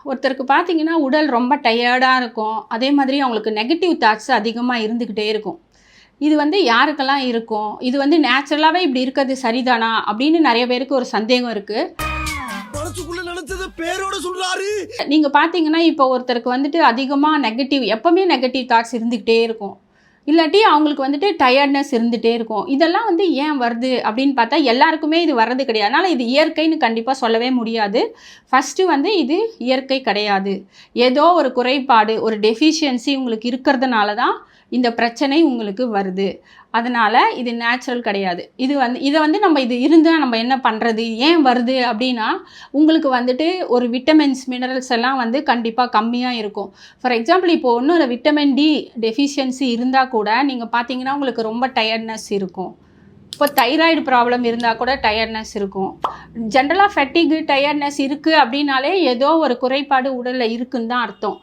ஒருத்தருக்கு பார்த்தீங்கன்னா, உடல் ரொம்ப டயர்டா இருக்கும். அதே மாதிரி அவங்களுக்கு நெகட்டிவ் தாட்ஸ் அதிகமா இருந்துக்கிட்டே இருக்கும். இது வந்து யாருக்கெல்லாம் இருக்கும்? இது வந்து நேச்சுரலாவே இப்படி இருக்கிறது சரிதானா? அப்படின்னு நெறைய பேருக்கு ஒரு சந்தேகம் இருக்கு. மனசுக்குள்ள நினைச்சத பேரோட சொல்றாரு. நீங்க பார்த்தீங்கன்னா, இப்போ ஒருத்தருக்கு வந்துட்டு அதிகமா எப்பவுமே நெகட்டிவ் தாட்ஸ் இருந்துக்கிட்டே இருக்கும். இல்லாட்டி அவங்களுக்கு வந்துட்டு டயர்ட்னஸ் இருந்துகிட்டே இருக்கும். இதெல்லாம் வந்து ஏன் வருது அப்படின்னு பார்த்தா, எல்லாருக்குமே இது வர்றது கிடையாது. அதனால இது இயற்கைன்னு கண்டிப்பா சொல்லவே முடியாது. ஃபர்ஸ்ட்டு வந்து இது இயற்கை கிடையாது. ஏதோ ஒரு குறைபாடு, ஒரு டெஃபிஷியன்சி உங்களுக்கு இருக்கிறதுனால தான் இந்த பிரச்சனை உங்களுக்கு வருது. அதனால இது நேச்சுரல் கிடையாது. இத வந்து இது இருந்தா நம்ம என்ன பண்றது? ஏன் வருது அப்படின்னா, உங்களுக்கு வந்துட்டு ஒரு விட்டமின்ஸ், மினரல்ஸ் எல்லாம் வந்து கண்டிப்பா கம்மியா இருக்கும். ஃபார் எக்ஸாம்பிள் இப்போ ஒண்ணும் விட்டமின் டி டெஃபிஷியன்சி இருந்தா கூட நீங்க பார்த்தீங்கன்னா, உங்களுக்கு ரொம்ப டயர்ட்னஸ் இருக்கும். இப்போ தைராய்டு ப்ராப்ளம் இருந்தால் கூட டயர்ட்னஸ் இருக்கும். ஜென்ரலாக ஃபெட்டிகு, டயர்ட்னஸ் இருக்குது அப்படின்னாலே ஏதோ ஒரு குறைபாடு உடலில் இருக்குன்னு தான் அர்த்தம்.